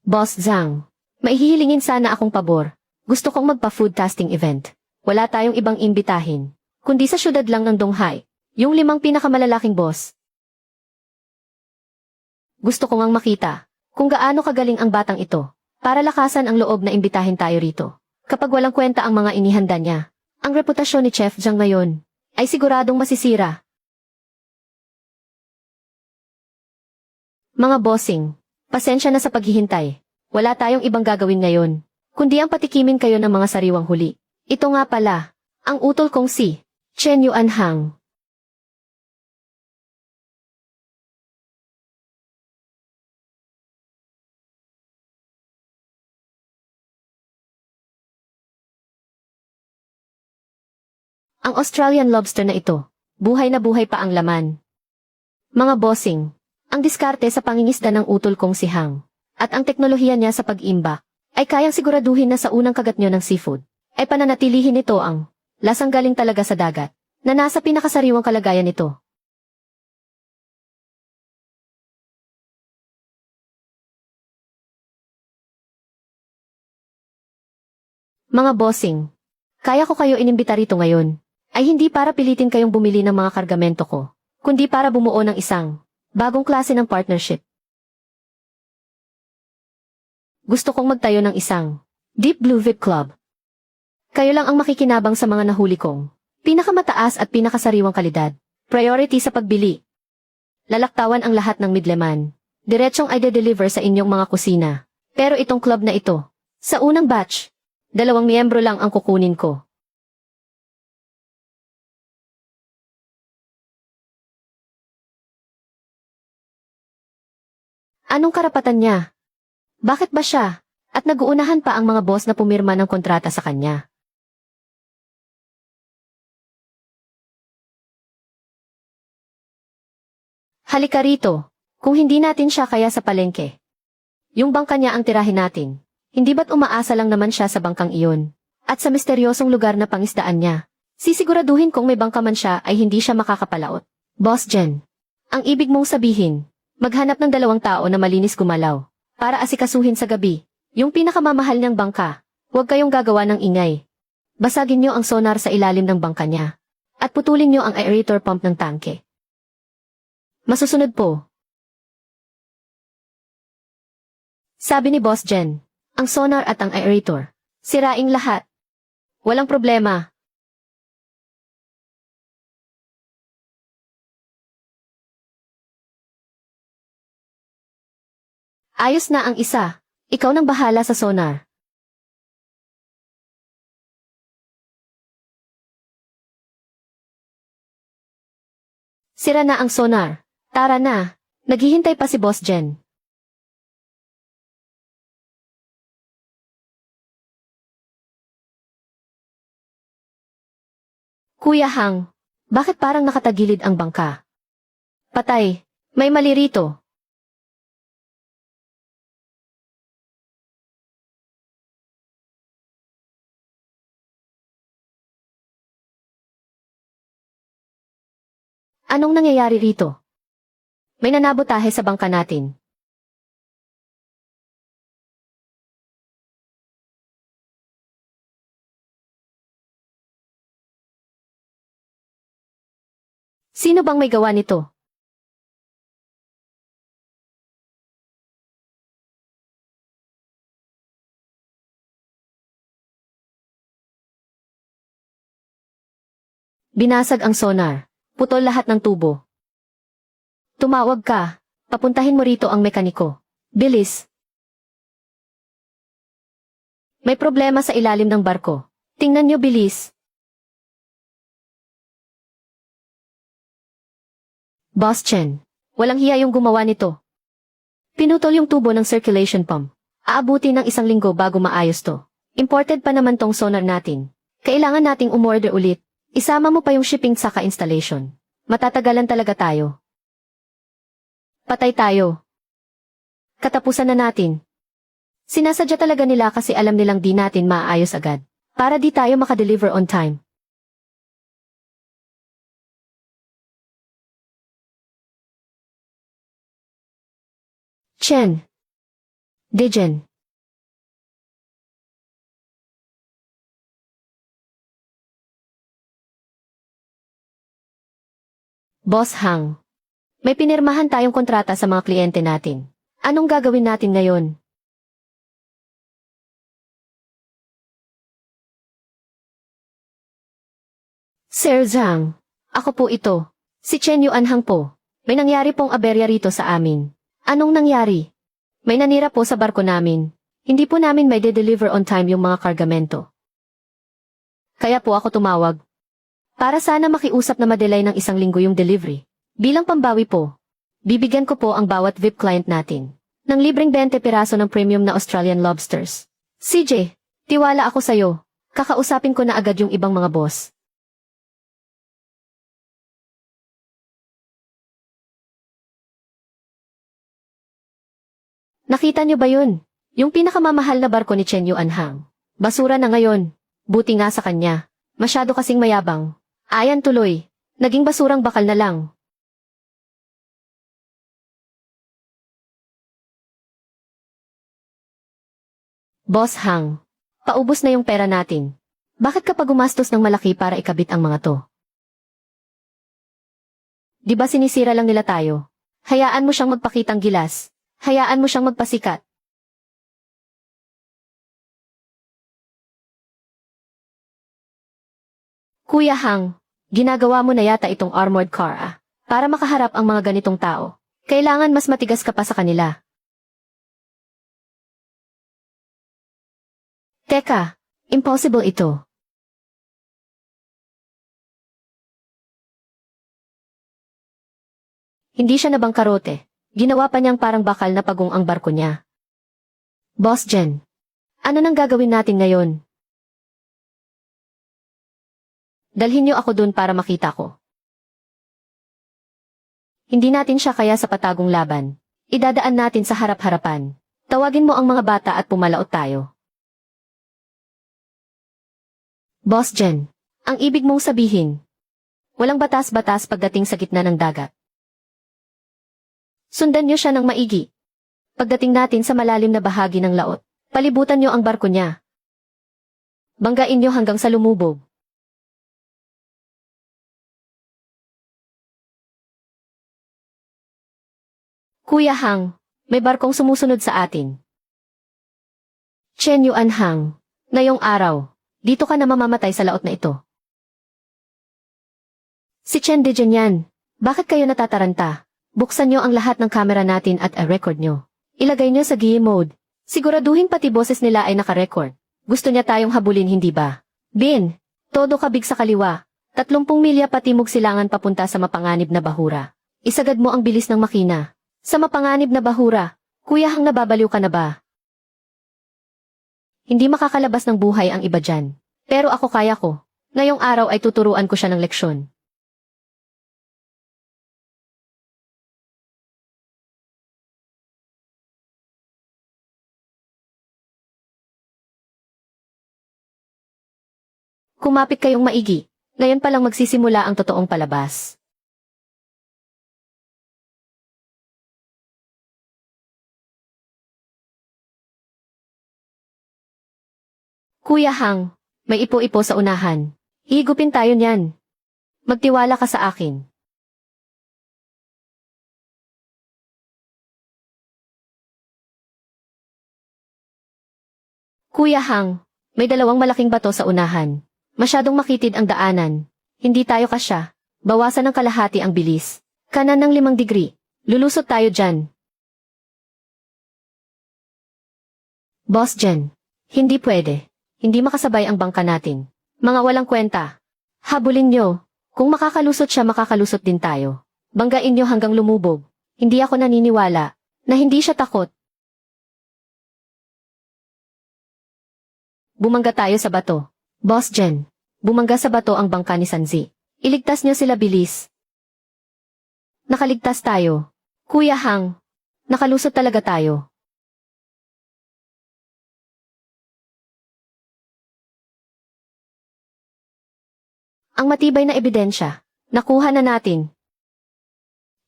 Boss Zhang, maihihilingin sana akong pabor. Gusto kong magpa-food tasting event. Wala tayong ibang imbitahin, kundi sa syudad lang ng Donghai, yung 5 pinakamalalaking boss. Gusto ko ngang makita kung gaano kagaling ang batang ito, para lakasan ang loob na imbitahin tayo rito. Kapag walang kwenta ang mga inihanda niya, ang reputasyon ni Chef Zhang ngayon ay siguradong masisira. Mga bossing, pasensya na sa paghihintay. Wala tayong ibang gagawin ngayon, kundi ang patikimin kayo ng mga sariwang huli. Ito nga pala, ang utol kong si Chen Yuan Hang. Ang Australian lobster na ito, buhay na buhay pa ang laman. Mga bossing, ang diskarte sa pangingisda ng utol kong si Hang, at ang teknolohiya niya sa pag-imbak, ay kayang siguraduhin na sa unang kagat nyo ng seafood, ay pananatilihin nito ang lasang galing talaga sa dagat, na nasa pinakasariwang kalagayan nito. Mga bossing, kaya ko kayo inimbita rito ngayon, ay hindi para pilitin kayong bumili ng mga kargamento ko, kundi para bumuo ng isang bagong klase ng partnership. Gusto kong magtayo ng isang Deep Blue VIP Club. Kayo lang ang makikinabang sa mga nahuli kong pinakamataas at pinakasariwang kalidad. Priority sa pagbili. Lalaktawan ang lahat ng midleman. Diretsong ay de-deliver sa inyong mga kusina. Pero itong club na ito, sa unang batch, 2 miyembro lang ang kukunin ko. Anong karapatan niya? Bakit ba siya? At naguunahan pa ang mga boss na pumirma ng kontrata sa kanya. Halika rito. Kung hindi natin siya kaya sa palengke. Yung bangka niya ang tirahin natin. Hindi ba't umaasa lang naman siya sa bangkang iyon? At sa misteryosong lugar na pangisdaan niya. Sisiguraduhin kung may bangka man siya ay hindi siya makakapalaot. Boss Jen, ang ibig mong sabihin, maghanap ng 2 tao na malinis gumalaw. Para asikasuhin sa gabi. Yung pinakamamahal niyang bangka. Huwag kayong gagawa ng ingay. Basagin niyo ang sonar sa ilalim ng bangka niya. At putulin niyo ang aerator pump ng tangke. Masusunod po. Sabi ni Boss Jen, ang sonar at ang aerator. Siraing lahat. Walang problema. Ayos na ang isa. Ikaw nang bahala sa sonar. Sira na ang sonar. Tara na. Naghihintay pa si Boss Jen. Kuya Hang, bakit parang nakatagilid ang bangka? Patay. May mali rito. Anong nangyayari rito? May nanabotahe sa bangka natin. Sino bang may gawa nito? Binasag ang sonar. Putol lahat ng tubo. Tumawag ka. Papuntahin mo rito ang mekaniko. Bilis. May problema sa ilalim ng barko. Tingnan niyo bilis. Boss Chen. Walang hiya yung gumawa nito. Pinutol yung tubo ng circulation pump. Aabuti ng 1 linggo bago maayos to. Imported pa naman tong sonar natin. Kailangan nating umorder ulit. Isama mo pa yung shipping saka installation. Matatagalan talaga tayo. Patay tayo. Katapusan na natin. Sinasadya talaga nila kasi alam nilang di natin maayos agad. Para di tayo makadeliver on time. Chen. Dijen. Boss Hang. May pinirmahan tayong kontrata sa mga kliyente natin. Anong gagawin natin ngayon? Sir Zhang. Ako po ito. Si Chen Yuanhang po. May nangyari pong aberya rito sa amin. Anong nangyari? May nanira po sa barko namin. Hindi po namin may de-deliver on time yung mga kargamento. Kaya po ako tumawag. Para sana makiusap na madelay ng 1 linggo yung delivery. Bilang pambawi po, bibigyan ko po ang bawat VIP client natin ng libreng 20 piraso ng premium na Australian lobsters. CJ, tiwala ako sa'yo. Kakausapin ko na agad yung ibang mga boss. Nakita niyo ba yun? Yung pinakamamahal na barko ni Chen Yuanhang. Basura na ngayon. Buti nga sa kanya. Masyado kasing mayabang. Ayan tuloy. Naging basurang bakal na lang. Boss Hang. Paubos na yung pera natin. Bakit ka pa gumastos ng malaki para ikabit ang mga to? Di ba sinisira lang nila tayo? Hayaan mo siyang magpakitang gilas. Hayaan mo siyang magpasikat. Kuya Hang, ginagawa mo na yata itong armored car para makaharap ang mga ganitong tao. Kailangan mas matigas ka pa sa kanila. Teka, impossible ito. Hindi siya nabangkarote. Ginawa pa niyang parang bakal na pagong ang barko niya. Boss Jen, ano nang gagawin natin ngayon? Dalhin niyo ako dun para makita ko. Hindi natin siya kaya sa patagong laban. Idadaan natin sa harap-harapan. Tawagin mo ang mga bata at pumalaot tayo. Boss Jen, ang ibig mong sabihin, walang batas-batas pagdating sa gitna ng dagat. Sundan niyo siya ng maigi. Pagdating natin sa malalim na bahagi ng laot, palibutan niyo ang barko niya. Banggain niyo hanggang sa lumubog. Kuya Hang, may barkong sumusunod sa atin. Chen Yuanhang, ngayong araw, dito ka na mamamatay sa laot na ito. Si Chen Dijen yan. Bakit kayo natataranta? Buksan niyo ang lahat ng kamera natin at record niyo. Ilagay niyo sa GE mode. Siguraduhin pati boses nila ay naka-record. Gusto niya tayong habulin, hindi ba? Bin, todo kabig sa kaliwa. 30 milya patimog silangan papunta sa mapanganib na bahura. Isagad mo ang bilis ng makina. Sa mapanganib na bahura, Kuya Hang, nababaliw ka na ba? Hindi makakalabas ng buhay ang iba dyan. Pero ako kaya ko. Ngayong araw ay tuturuan ko siya ng leksyon. Kumapit kayong maigi. Ngayon pa lang magsisimula ang totoong palabas. Kuya Hang, may ipo-ipo sa unahan. Higupin tayo niyan. Magtiwala ka sa akin. Kuya Hang, may 2 malaking bato sa unahan. Masyadong makitid ang daanan. Hindi tayo kasya. Bawasan ng kalahati ang bilis. Kanan ng 5 degree. Lulusot tayo dyan. Boss Jen. Hindi pwede. Hindi makasabay ang bangka natin. Mga walang kwenta. Habulin nyo. Kung makakalusot siya, makakalusot din tayo. Banggain nyo hanggang lumubog. Hindi ako naniniwala na hindi siya takot. Bumangga tayo sa bato. Boss Jen. Bumangga sa bato ang bangka ni Sanzi. Iligtas nyo sila, bilis. Nakaligtas tayo. Kuya Hang. Nakalusot talaga tayo. Ang matibay na ebidensya. Nakuha na natin.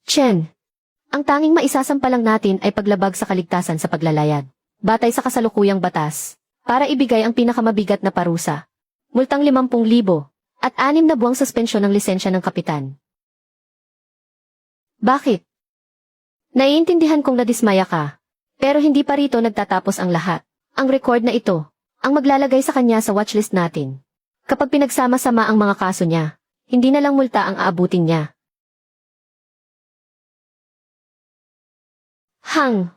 Chen. Ang tanging maisasampalang natin ay paglabag sa kaligtasan sa paglalayag. Batay sa kasalukuyang batas. Para ibigay ang pinakamabigat na parusa. Multang 50,000 at 6 na buwang suspensyon ng lisensya ng kapitan. Bakit? Naiintindihan kong nadismaya ka. Pero hindi pa rito nagtatapos ang lahat. Ang record na ito, ang maglalagay sa kanya sa watchlist natin. Kapag pinagsama-sama ang mga kaso niya, hindi na lang multa ang aabutin niya. Hang!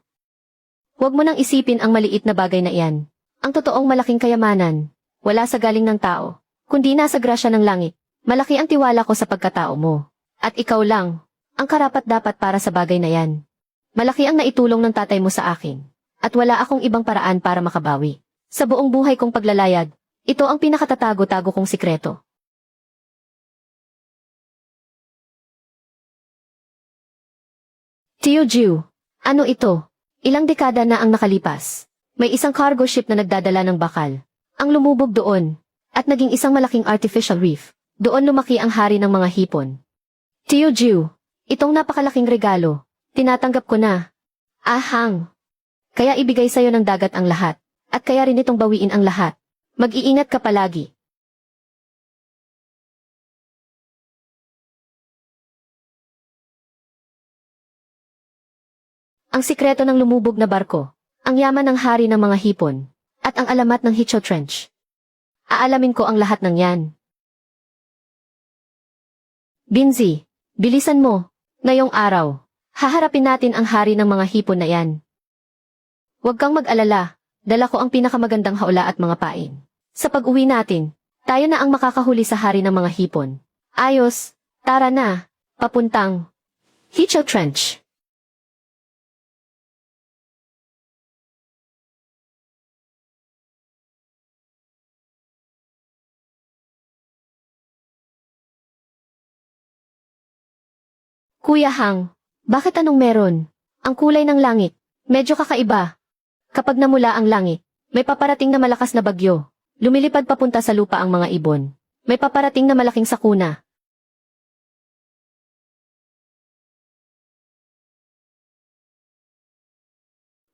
Huwag mo nang isipin ang maliit na bagay na iyan. Ang totoong malaking kayamanan, wala sa galing ng tao, kundi nasa grasya ng langit. Malaki ang tiwala ko sa pagkatao mo. At ikaw lang, ang karapat-dapat para sa bagay na yan. Malaki ang naitulong ng tatay mo sa akin. At wala akong ibang paraan para makabawi. Sa buong buhay kong paglalayag, ito ang pinakatatago-tago kong sikreto. Tio Jiu, ano ito? Ilang dekada na ang nakalipas. May isang cargo ship na nagdadala ng bakal. Ang lumubog doon, at naging isang malaking artificial reef. Doon lumaki ang hari ng mga hipon. Tio Jiu, itong napakalaking regalo, tinatanggap ko na. Ahang. Kaya ibigay sa'yo ng dagat ang lahat, at kaya rin itong bawiin ang lahat. Mag-iingat ka palagi. Ang sikreto ng lumubog na barko, ang yaman ng hari ng mga hipon, at ang alamat ng Hicho Trench. Aalamin ko ang lahat ng yan. Binzi, bilisan mo. Ngayong araw, haharapin natin ang hari ng mga hipon na yan. Huwag kang mag-alala, dala ko ang pinakamagandang haula at mga pain. Sa pag-uwi natin, tayo na ang makakahuli sa hari ng mga hipon. Ayos, tara na, papuntang Hicho Trench. Kuya Hang, bakit anong meron? Ang kulay ng langit, medyo kakaiba. Kapag namula ang langit, may paparating na malakas na bagyo. Lumilipad papunta sa lupa ang mga ibon. May paparating na malaking sakuna.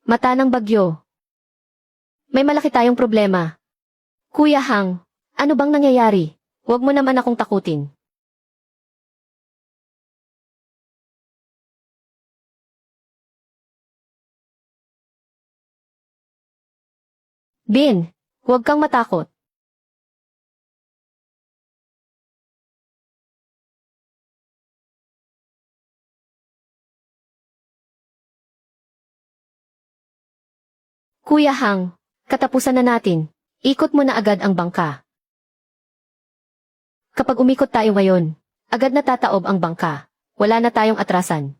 Mata ng bagyo. May malaki tayong problema. Kuya Hang, ano bang nangyayari? Huwag mo naman akong takutin. Bin, huwag kang matakot. Kuya Hang, katapusan na natin. Ikot mo na agad ang bangka. Kapag umikot tayo ngayon, agad na tataob ang bangka. Wala na tayong atrasan.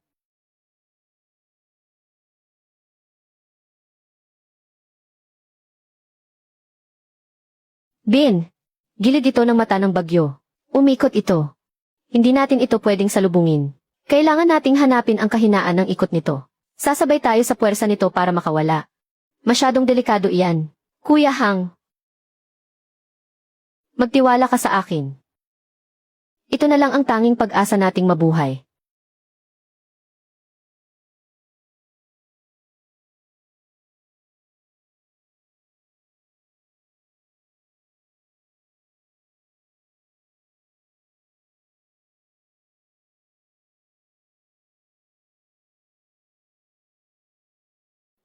Bin, gilid ito ng mata ng bagyo. Umikot ito. Hindi natin ito pwedeng salubungin. Kailangan nating hanapin ang kahinaan ng ikot nito. Sasabay tayo sa puwersa nito para makawala. Masyadong delikado iyan. Kuya Hang, magtiwala ka sa akin. Ito na lang ang tanging pag-asa nating mabuhay.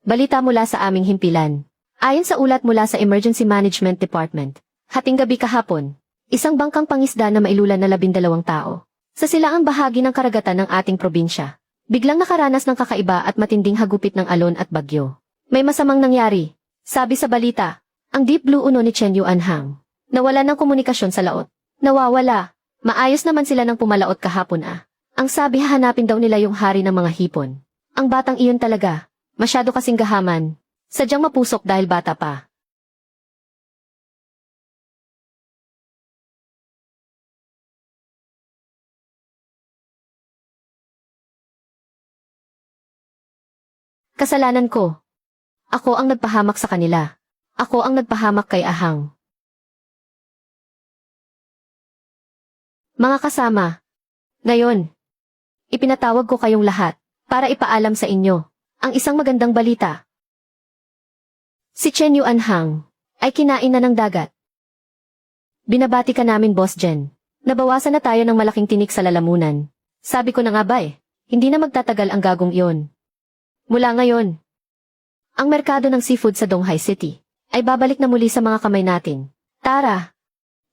Balita mula sa aming himpilan. Ayon sa ulat mula sa Emergency Management Department, hating gabi kahapon, Isang bangkang pangisda na mailulan na 12 tao. Sa silaang bahagi ng karagatan ng ating probinsya, biglang nakaranas ng kakaiba at matinding hagupit ng alon at bagyo. May masamang nangyari, sabi sa balita. Ang Deep Blue Uno ni Chen Yuanhang. Nawala ng komunikasyon sa laot. Nawawala. Maayos naman sila ng pumalaot kahapon ah. Ang sabi hahanapin daw nila yung hari ng mga hipon. Ang batang iyon talaga. Masyado kasing gahaman. Sadyang mapusok dahil bata pa. Kasalanan ko. Ako ang nagpahamak sa kanila. Ako ang nagpahamak kay Ahang. Mga kasama. Ngayon, ipinatawag ko kayong lahat para ipaalam sa inyo ang isang magandang balita. Si Chen Yuanhang ay kinain na ng dagat. Binabati ka namin, Boss Jen. Nabawasan na tayo ng malaking tinik sa lalamunan. Sabi ko na nga ba hindi na magtatagal ang gagong iyon. Mula ngayon, ang merkado ng seafood sa Donghai City ay babalik na muli sa mga kamay natin. Tara,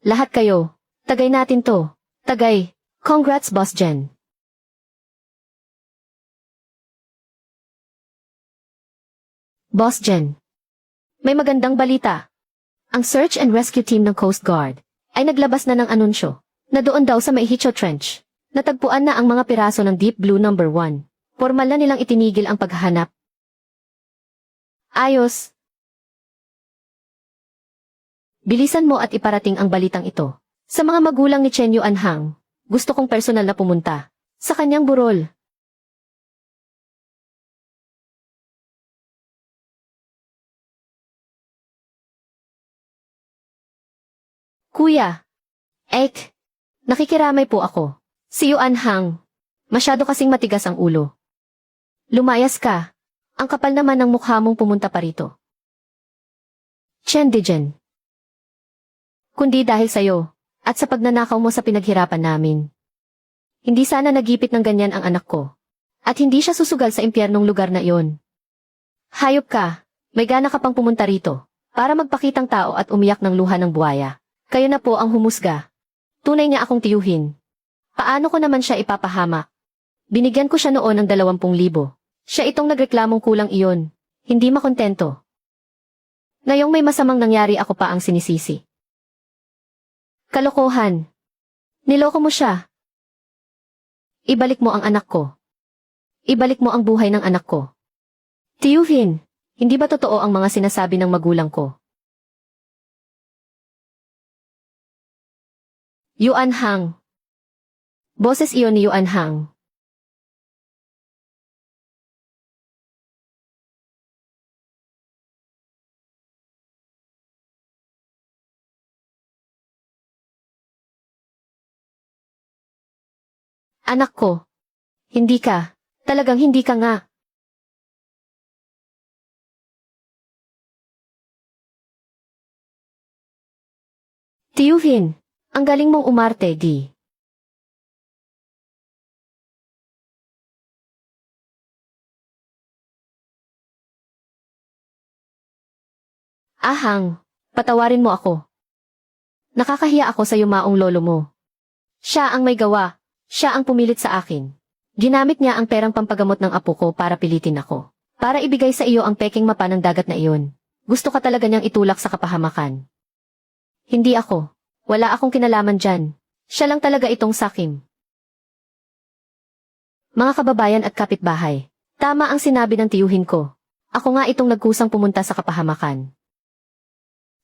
lahat kayo, tagay natin to. Tagay, congrats Boss Jen. Boss Jen, may magandang balita. Ang Search and Rescue Team ng Coast Guard ay naglabas na ng anunsyo na doon daw sa Maihicho Trench. Natagpuan na ang mga piraso ng Deep Blue No. 1. Formal na nilang itinigil ang paghahanap. Ayos. Bilisan mo at iparating ang balitang ito sa mga magulang ni Chen Yuanhang. Gusto kong personal na pumunta sa kanyang burol. Kuya. Nakikiramay po ako. Si Yuanhang. Masyado kasing matigas ang ulo. Lumayas ka. Ang kapal naman ng mukha mong pumunta pa rito. Chen Dijen. Kundi dahil sa'yo, at sa pagnanakaw mo sa pinaghirapan namin. Hindi sana nagipit ng ganyan ang anak ko. At hindi siya susugal sa impyernong lugar na iyon. Hayop ka, may gana ka pang pumunta rito, para magpakitang tao at umiyak ng luha ng buhaya. Kayo na po ang humusga. Tunay niya akong tiyuhin. Paano ko naman siya ipapahamak? Binigyan ko siya noon ng 20,000. Siya itong nagreklamong kulang iyon. Hindi makontento. Ngayong may masamang nangyari ako pa ang sinisisi. Kalokohan. Niloko mo siya. Ibalik mo ang anak ko. Ibalik mo ang buhay ng anak ko. Tiyuhin, hindi ba totoo ang mga sinasabi ng magulang ko? Yuanhang. Boses iyon ni Yuanhang. Anak ko. Hindi ka. Talagang hindi ka nga. Tiyuhin, ang galing mong umarte, di. Ahang, patawarin mo ako. Nakakahiya ako sa yumaong lolo mo. Siya ang may gawa. Siya ang pumilit sa akin. Ginamit niya ang perang pampagamot ng apo ko para pilitin ako. Para ibigay sa iyo ang peking mapa ng dagat na iyon. Gusto ka talaga niyang itulak sa kapahamakan. Hindi ako. Wala akong kinalaman dyan. Siya lang talaga itong sakim. Mga kababayan at kapitbahay. Tama ang sinabi ng tiyuhin ko. Ako nga itong nagkusang pumunta sa kapahamakan.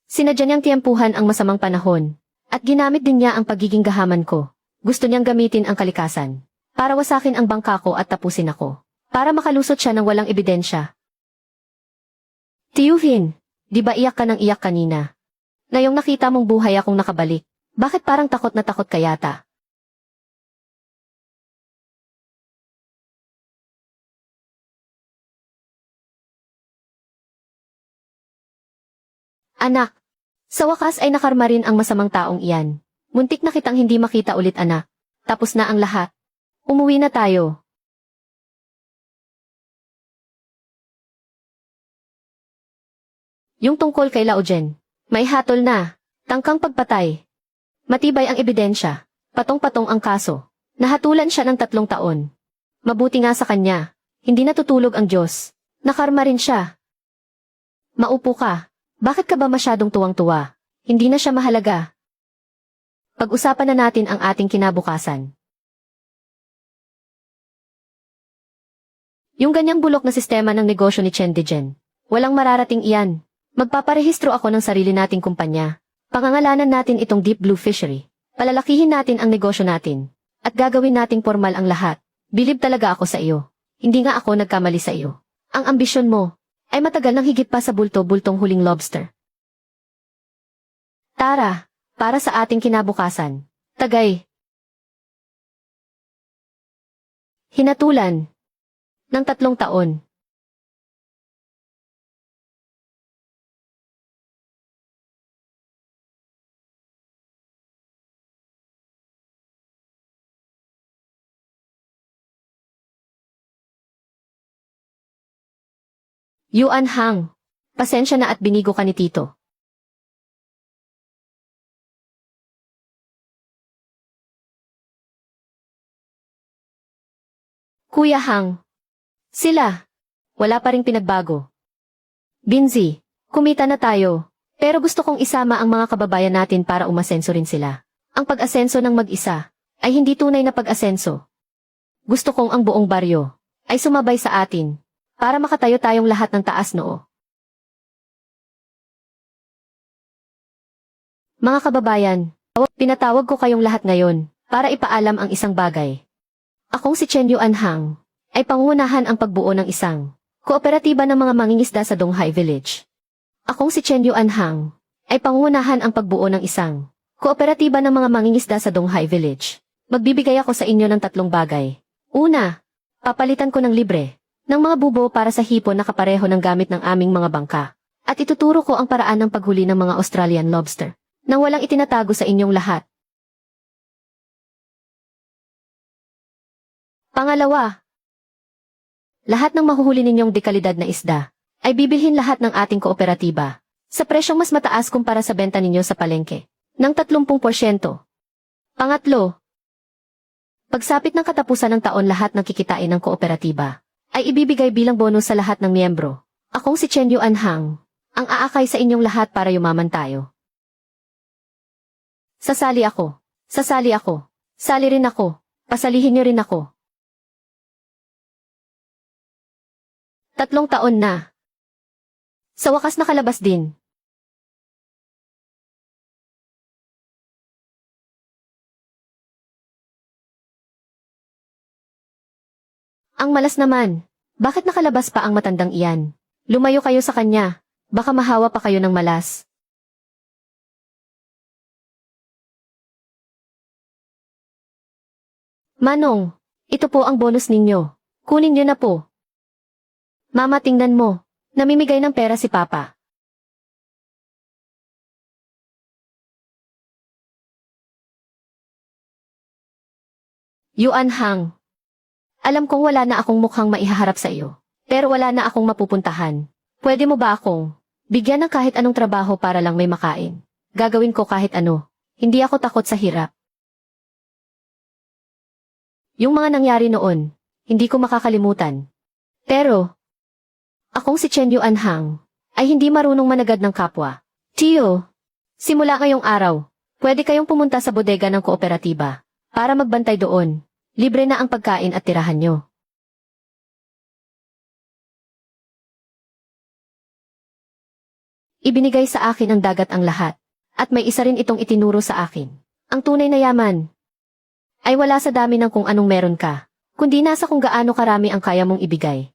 Sinadya niyang tiyempuhan ang masamang panahon. At ginamit din niya ang pagiging gahaman ko. Gusto niyang gamitin ang kalikasan. Para wasakin ang bangka ko at tapusin ako. Para makalusot siya ng walang ebidensya. Tiyuhin, di ba iyak ka ng iyak kanina? Ngayong nakita mong buhay akong nakabalik, bakit parang takot na takot ka yata? Anak, sa wakas ay nakarma rin ang masamang taong iyan. Muntik na kitang hindi makita ulit anak. Tapos na ang lahat. Umuwi na tayo. Yung tungkol kay Lao Jen. May hatol na. Tangkang pagpatay. Matibay ang ebidensya. Patong-patong ang kaso. Nahatulan siya ng 3 taon. Mabuti nga sa kanya. Hindi natutulog ang Diyos. Nakarma rin siya. Maupo ka. Bakit ka ba masyadong tuwang-tuwa? Hindi na siya mahalaga. Pag-usapan na natin ang ating kinabukasan. Yung ganyang bulok na sistema ng negosyo ni Chen Dejen. Walang mararating iyan. Magpaparehistro ako ng sarili nating kumpanya. Pangangalanan natin itong Deep Blue Fishery. Palalakihin natin ang negosyo natin. At gagawin nating formal ang lahat. Bilib talaga ako sa iyo. Hindi nga ako nagkamali sa iyo. Ang ambisyon mo ay matagal nang higit pa sa bulto-bultong huling lobster. Tara, para sa ating kinabukasan. Tagay. Hinatulan. Ng 3 taon. Yuan Hang. Pasensya na at binigo ka ni Tito. Kuya Hang. Sila. Wala pa ring pinagbago. Binzi, kumita na tayo. Pero gusto kong isama ang mga kababayan natin para umasenso rin sila. Ang pag-asenso ng mag-isa ay hindi tunay na pag-asenso. Gusto kong ang buong baryo ay sumabay sa atin para makatayo tayong lahat ng taas noo. Mga kababayan, pinatawag ko kayong lahat ngayon para ipaalam ang isang bagay. Akong si Chen Yuan Hang ay pangunahan ang pagbuo ng isang kooperatiba ng mga mangingisda sa Donghai Village. Akong si Chen Yuan Hang ay pangunahan ang pagbuo ng isang kooperatiba ng mga mangingisda sa Donghai Village. Magbibigay ako sa inyo ng 3 bagay. Una, papalitan ko ng libre ng mga bubo para sa hipon na kapareho ng gamit ng aming mga bangka. At ituturo ko ang paraan ng paghuli ng mga Australian lobster nang walang itinatago sa inyong lahat. Pangalawa, lahat ng mahuhuli ninyong dekalidad na isda ay bibilhin lahat ng ating kooperatiba sa presyong mas mataas kumpara sa benta ninyo sa palengke ng 30%. Pangatlo, pagsapit ng katapusan ng taon lahat ng kikitain ng kooperatiba ay ibibigay bilang bonus sa lahat ng miyembro. Akong si Chen Yuan Hang, ang aakay sa inyong lahat para yumaman tayo. Sasali ako. Sasali ako. Sali rin ako. Pasalihin niyo rin ako. 3 taon na. Sa wakas nakalabas din. Ang malas naman. Bakit nakalabas pa ang matandang iyan? Lumayo kayo sa kanya. Baka mahawa pa kayo ng malas. Manong, ito po ang bonus ninyo. Kunin niyo na po. Mama, tingnan mo. Namimigay ng pera si Papa. Yuan Hang. Alam kong wala na akong mukhang maihaharap sa iyo. Pero wala na akong mapupuntahan. Pwede mo ba akong bigyan ng kahit anong trabaho para lang may makain? Gagawin ko kahit ano. Hindi ako takot sa hirap. Yung mga nangyari noon, hindi ko makakalimutan. Pero, akong si Chen Yuan Hang ay hindi marunong managad ng kapwa. Tio, simula ngayong araw, pwede kayong pumunta sa bodega ng kooperatiba para magbantay doon. Libre na ang pagkain at tirahan nyo. Ibinigay sa akin ang dagat ang lahat, at may isa rin itong itinuro sa akin. Ang tunay na yaman ay wala sa dami ng kung anong meron ka, kundi nasa kung gaano karami ang kaya mong ibigay.